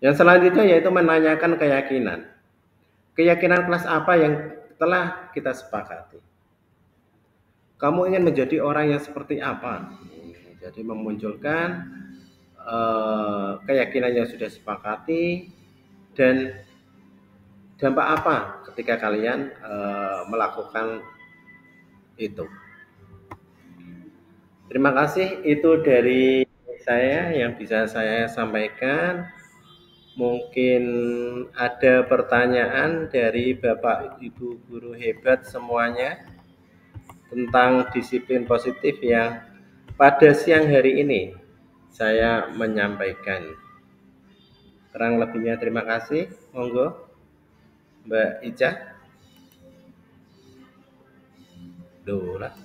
Yang selanjutnya yaitu menanyakan keyakinan. Keyakinan kelas apa yang telah kita sepakati? Kamu ingin menjadi orang yang seperti apa? Jadi memunculkan keyakinan yang sudah sepakati dan dampak apa ketika kalian melakukan itu. Terima kasih, itu dari saya yang bisa saya sampaikan. Mungkin ada pertanyaan dari Bapak Ibu guru hebat semuanya tentang disiplin positif yang pada siang hari ini saya menyampaikan. Kurang lebihnya terima kasih. Monggo Mbak Ica. Duh lah.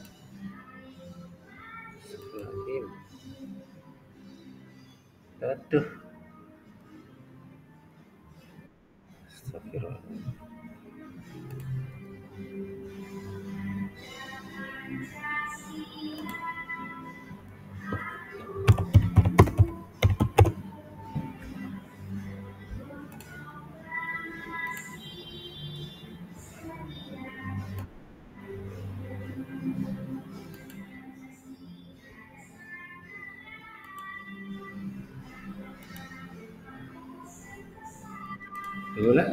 Aduh. Astagfirullah. Duh lah.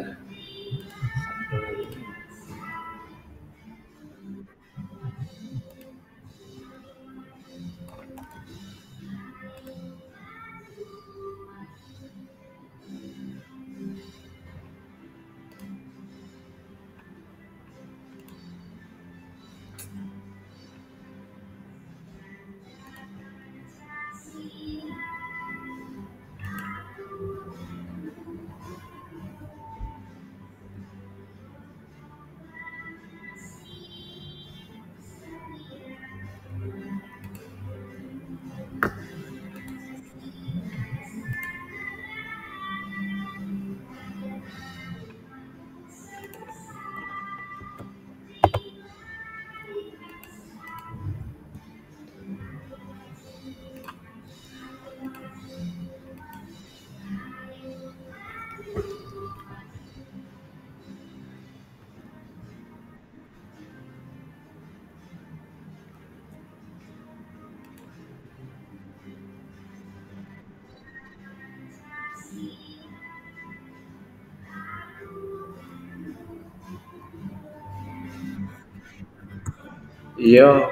Iya,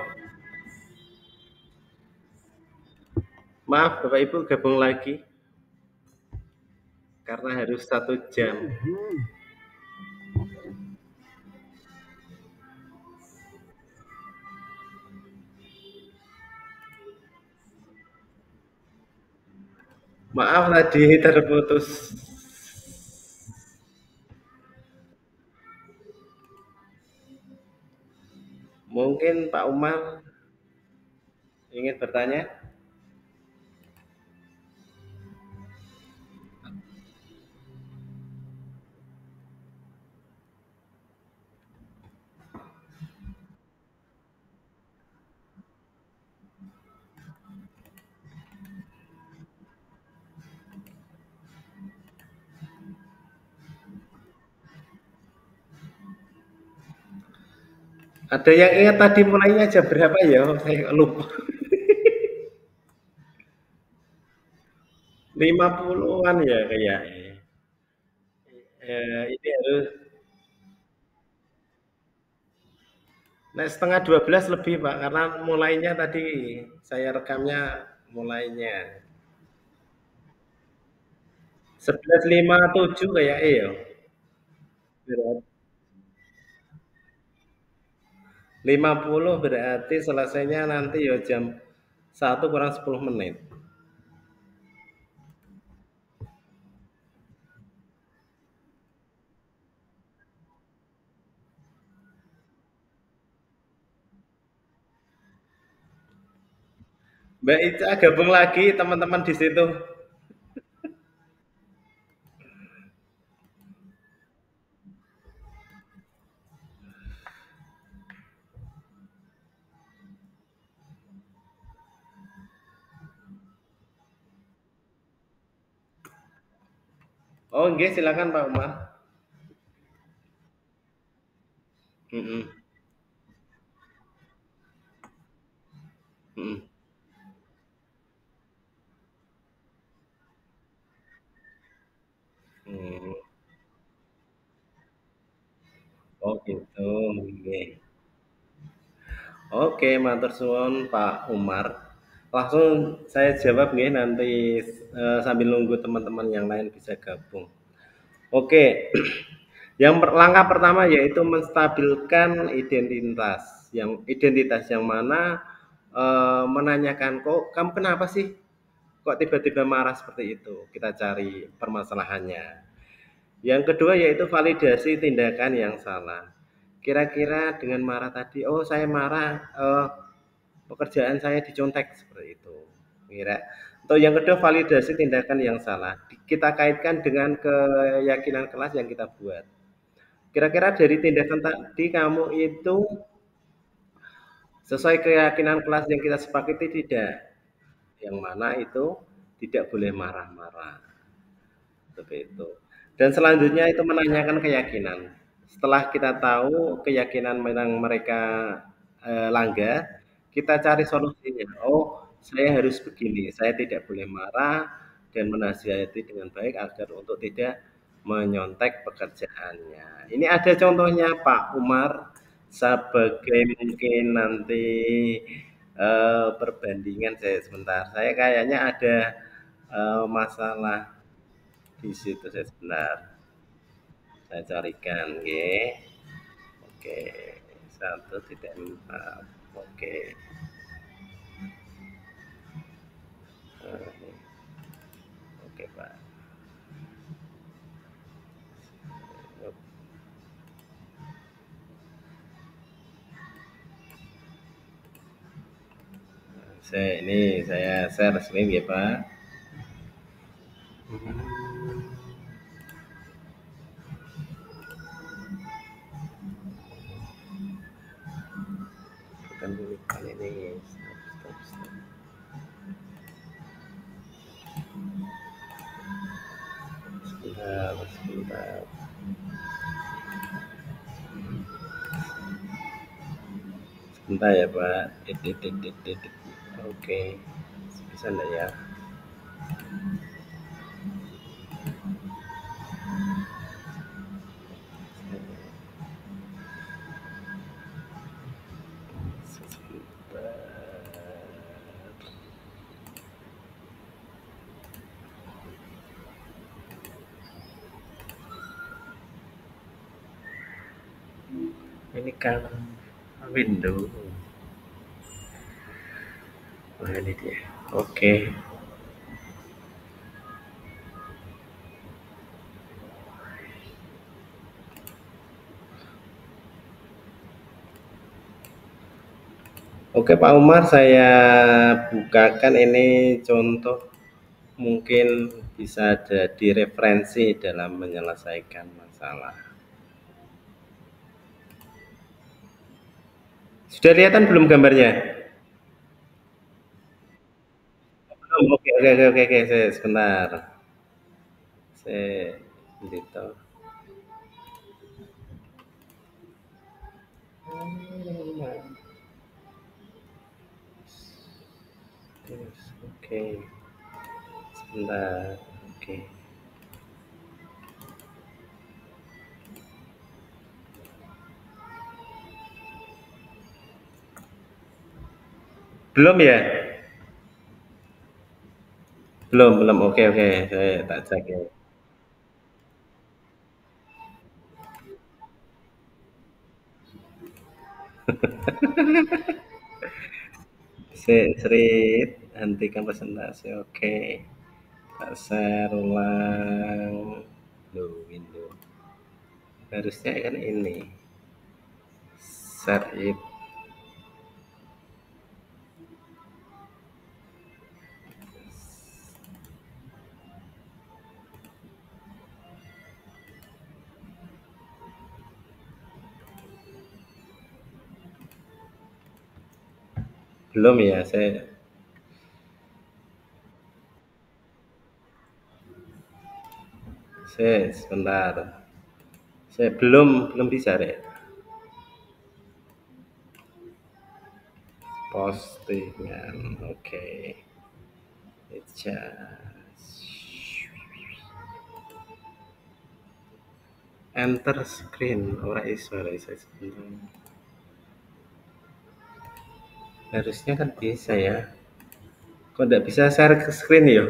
maaf Bapak Ibu gabung lagi karena harus 1 jam. Maaf tadi terputus. Mungkin Pak Umar ingin bertanya? Ada yang ingat tadi mulainya jam berapa ya? Saya lupa. 50-an ya kayaknya. Ini harus nah, setengah 12 lebih Pak, karena mulainya tadi saya rekamnya mulainya 11.57 kayak ya. 50 berarti selesainya nanti ya jam 1 kurang 10 menit. Mbak Ica gabung lagi teman-teman di situ. Oh, nggih silakan Pak Umar. Mhm. Mhm. Hmm. Oh gitu, nggih. Oke, matur suwun Pak Umar. Langsung saya jawab nggih nanti, sambil nunggu teman-teman yang lain bisa gabung. Oke, langkah pertama yaitu menstabilkan identitas yang mana, menanyakan, "Kok kamu kenapa sih? Kok tiba-tiba marah seperti itu?" Kita cari permasalahannya. Yang kedua yaitu validasi tindakan yang salah. Kira-kira dengan marah tadi, "Oh saya marah, pekerjaan saya dicontek," seperti itu. Kira atau yang kedua validasi tindakan yang salah. Kita kaitkan dengan keyakinan kelas yang kita buat. Kira-kira dari tindakan tadi kamu itu sesuai keyakinan kelas yang kita sepakati tidak? Yang mana itu tidak boleh marah-marah. Seperti itu. Dan selanjutnya itu menanyakan keyakinan. Setelah kita tahu keyakinan yang mereka langgar, kita cari solusinya. Oh, saya harus begini, saya tidak boleh marah dan menasihati dengan baik agar untuk tidak menyontek pekerjaannya. Ini ada contohnya Pak Umar sebagai mungkin nanti perbandingan saya sebentar. Saya kayaknya ada masalah di situ saya sebentar, saya carikan, oke. Oke, 1.4. Oke. Oke, Pak. Saya share screen ya, Pak. Bukan bukan ini. Stop, stop, stop. Sebentar, sebentar. Sebentar ya, Pak. Oke. Bisa enggak ya? Sebentar. Ini kan window. Oh, ini dia. Oke. Oke Pak Umar, saya bukakan ini contoh mungkin bisa jadi referensi dalam menyelesaikan masalah. Sudah lihatan belum gambarnya? Belum. Oke, oke, oke, oke, oke. Sebentar. Saya gitu. Oke, sebentar. Oke. Belum ya? Belum, belum. Oke, oke. Saya tak cek ya. Serit, hentikan presentasi. Oke. Tak share ulang. Loh, window. Harusnya kan ini. Share it. Belum ya, saya sebentar. Saya belum belum bisa deh. postingan. Oke. Eja. Enter screen. Ora iso sebentar. Harusnya kan bisa ya. Kok nggak bisa share ke screen ya?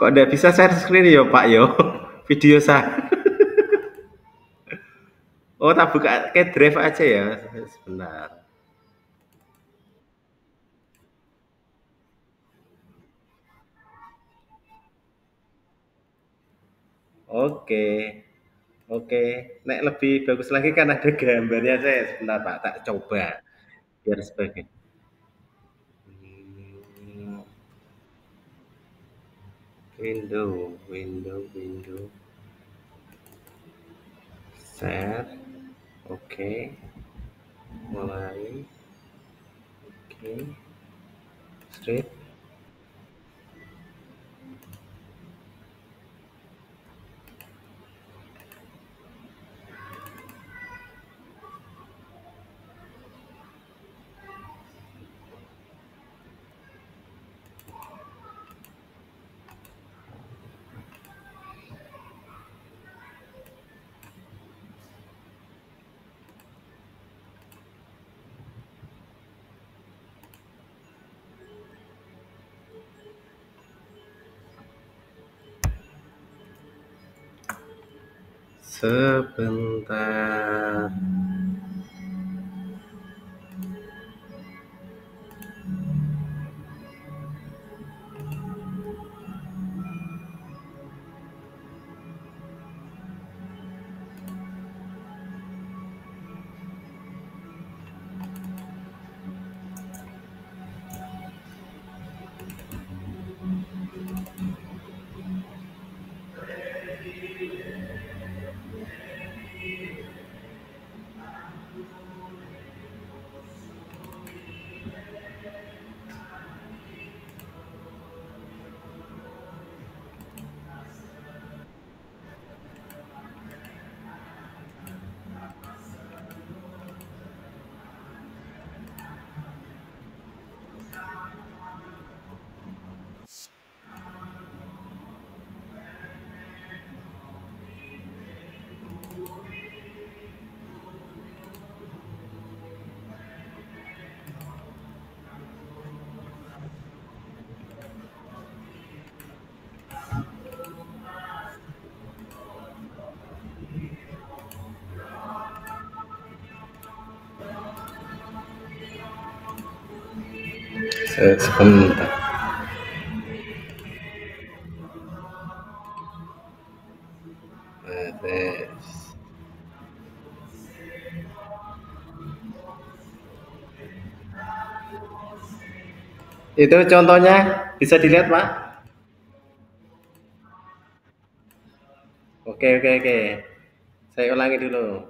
Kok nggak bisa share screen ya Pak yo? Video saya. Oh tak buka ke drive aja ya. Sebentar. Oke. Oke. Nek lebih bagus lagi kan ada gambarnya saya. Sebentar Pak, tak coba. Biar sebagai. Hmm, window. Share. Oke. Mulai. Oke. Straight. Sebentar. Sebentar. Tes. Itu contohnya bisa dilihat Pak. Oke. Saya ulangi dulu.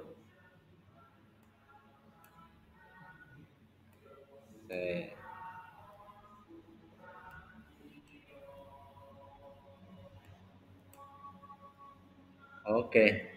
Oke. Oke.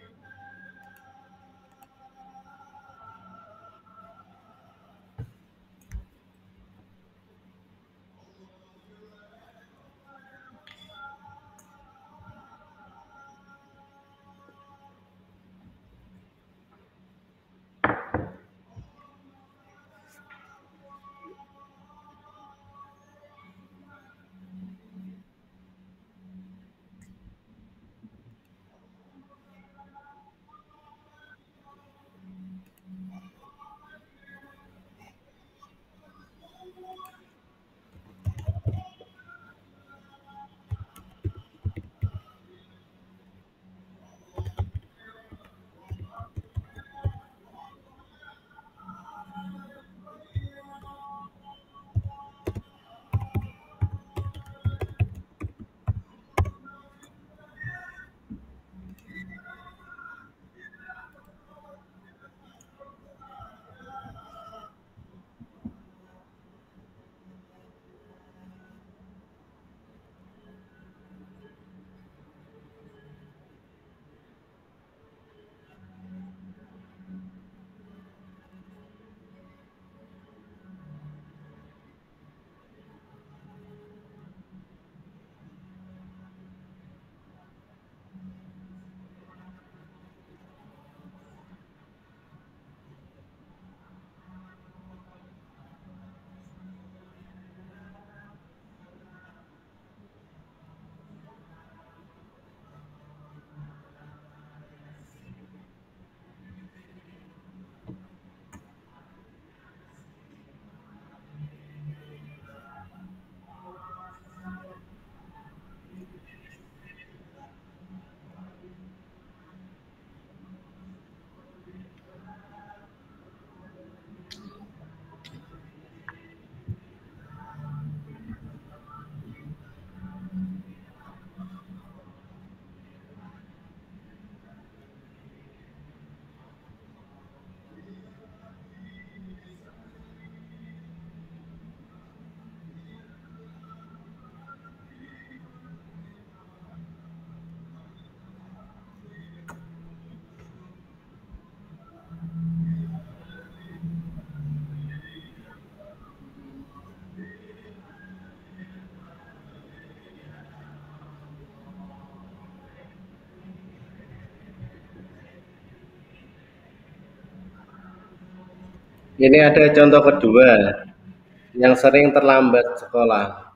Ini ada contoh kedua, yang sering terlambat sekolah.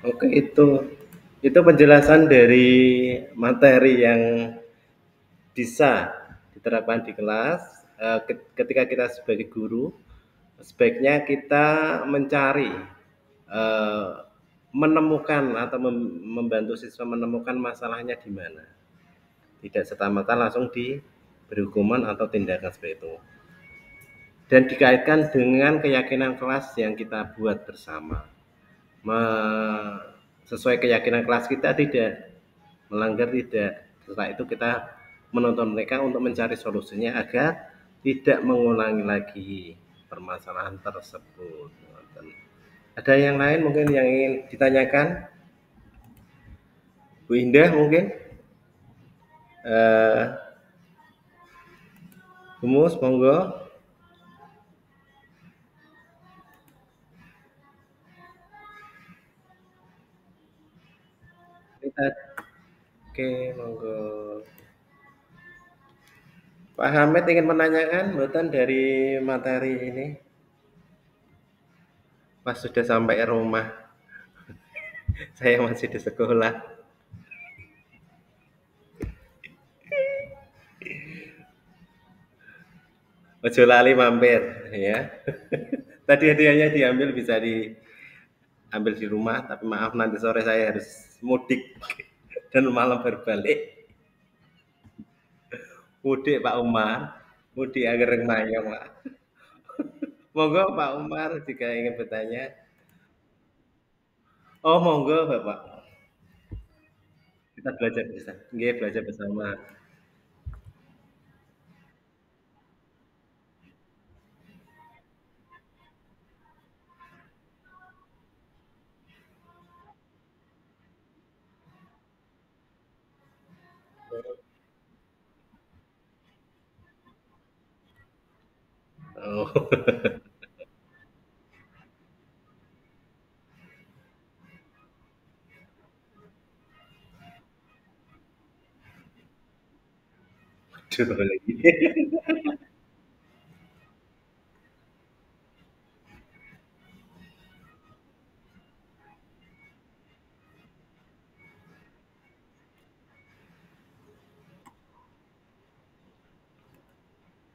Oke, itu penjelasan dari materi yang bisa diterapkan di kelas. Ketika kita sebagai guru, sebaiknya kita mencari, eh, menemukan atau membantu siswa menemukan masalahnya di mana. Tidak serta-merta langsung diberi hukuman atau tindakan seperti itu. Dan dikaitkan dengan keyakinan kelas yang kita buat bersama. Sesuai keyakinan kelas kita, tidak melanggar, tidak. Setelah itu kita menuntun mereka untuk mencari solusinya agar tidak mengulangi lagi permasalahan tersebut. Ada yang lain mungkin yang ingin ditanyakan, Bu Indah mungkin, eh, Humus, monggo. Kita, oke, monggo. Pak Hamid ingin menanyakan, buatan dari materi ini, pas sudah sampai rumah, saya masih di sekolah. Ojo lali mampir, ya. Tadi hadiahnya diambil, bisa diambil di rumah, tapi maaf nanti sore saya harus mudik dan malam berbalik. Mudik Pak Umar, mudik Agereng Mayong Pak. Monggo Pak Umar jika ingin bertanya. Oh monggo Bapak, kita belajar bersama. Nggih, belajar bersama. Oh. Aduh lagi.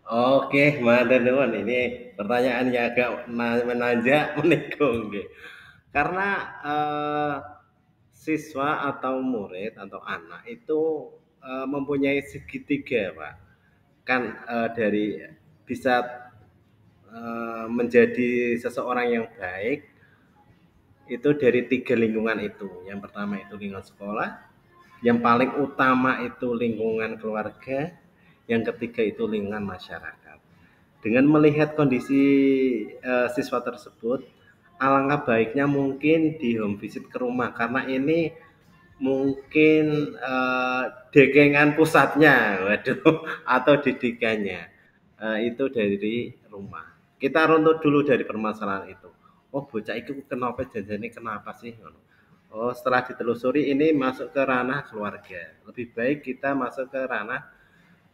Oke, matur nuwun. Ini pertanyaan yang agak menanjak menikung nggih. Karena, siswa atau murid atau anak itu, mempunyai segitiga, Pak. Kan, dari bisa, menjadi seseorang yang baik itu dari 3 lingkungan itu. Yang pertama itu lingkungan sekolah, yang paling utama itu lingkungan keluarga, yang ketiga itu lingkungan masyarakat. Dengan melihat kondisi siswa tersebut, alangkah baiknya mungkin di home visit ke rumah karena ini mungkin dekengan pusatnya, waduh, atau didikannya itu dari rumah. Kita runtut dulu dari permasalahan itu. Oh, bocah itu kenapa janjane kenapa sih? Oh, setelah ditelusuri ini masuk ke ranah keluarga. Lebih baik kita masuk ke ranah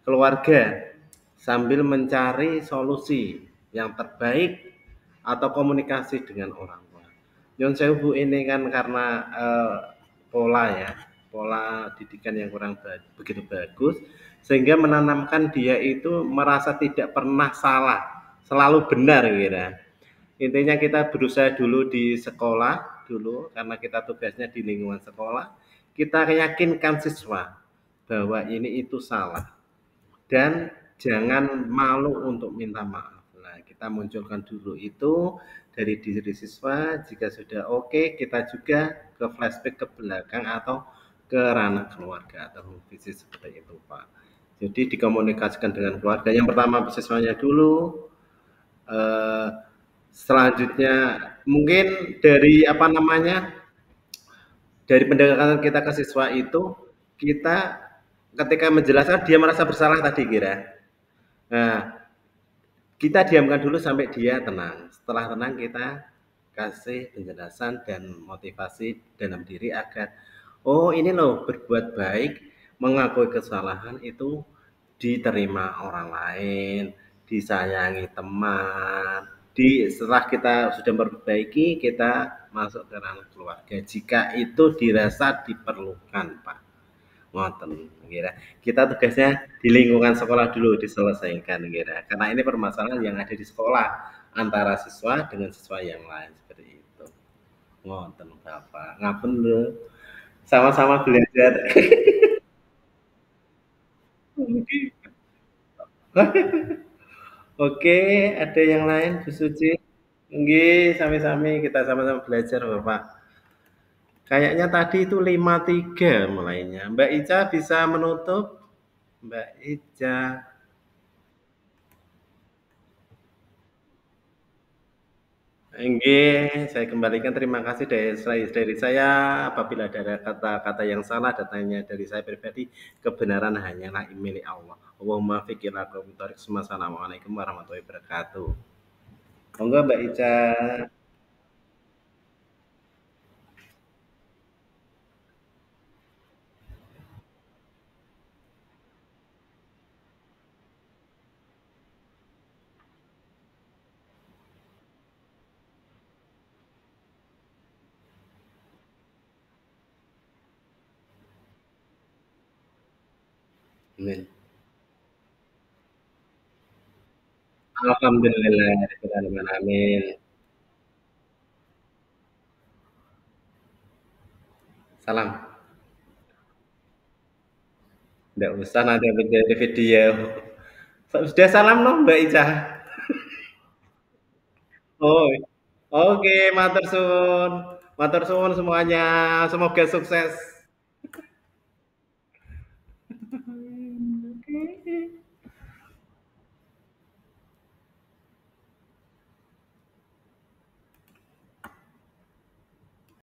keluarga sambil mencari solusi yang terbaik atau komunikasi dengan orang tua. Nyun sewu ini kan karena pola ya, pola didikan yang kurang begitu bagus sehingga menanamkan dia itu merasa tidak pernah salah, selalu benar kira. Intinya kita berusaha dulu di sekolah dulu karena kita tugasnya di lingkungan sekolah, kita yakinkan siswa bahwa ini itu salah dan jangan malu untuk minta maaf. Nah, kita munculkan dulu itu dari diri siswa. Jika sudah oke, kita juga ke flashback ke belakang atau ke ranah keluarga atau visi seperti itu, Pak. Jadi dikomunikasikan dengan keluarga. Yang pertama siswanya dulu, eh, selanjutnya mungkin dari apa namanya dari pendekatan kita ke siswa itu kita ketika menjelaskan dia merasa bersalah tadi kira. Nah, kita diamkan dulu sampai dia tenang. Setelah tenang kita kasih penjelasan dan motivasi dalam diri agar oh ini loh berbuat baik, mengakui kesalahan itu diterima orang lain, disayangi teman. Setelah kita sudah memperbaiki, kita masuk ke ranah keluarga. Jika itu dirasa diperlukan, Pak. Ngoten kira. Kita tugasnya di lingkungan sekolah dulu diselesaikan kira. Karena ini permasalahan yang ada di sekolah antara siswa dengan siswa yang lain seperti itu. Ngoten Bapak. Ngapunten lho. Sama-sama belajar. Oke, ada yang lain Bu Suci? Nggih, sami-sami kita sama-sama belajar Bapak. Kayaknya tadi itu 5-3 mulainya. Mbak Ica bisa menutup? Mbak Ica. Nggih, saya kembalikan terima kasih dari saya. Apabila ada kata-kata yang salah, datangnya dari saya pribadi, kebenaran hanyalah milik Allah. Allahumma fiqh ila aqwamit thoriq. Assalamualaikum warahmatullahi wabarakatuh. Monggo Mbak Ica. Amin. Alhamdulillah, amin. Salam. Nggak usah nanti menjadi video. Sudah salam no Mbak Ica. Oh, oke, matur suwun. Matur suwun semuanya. Semoga sukses.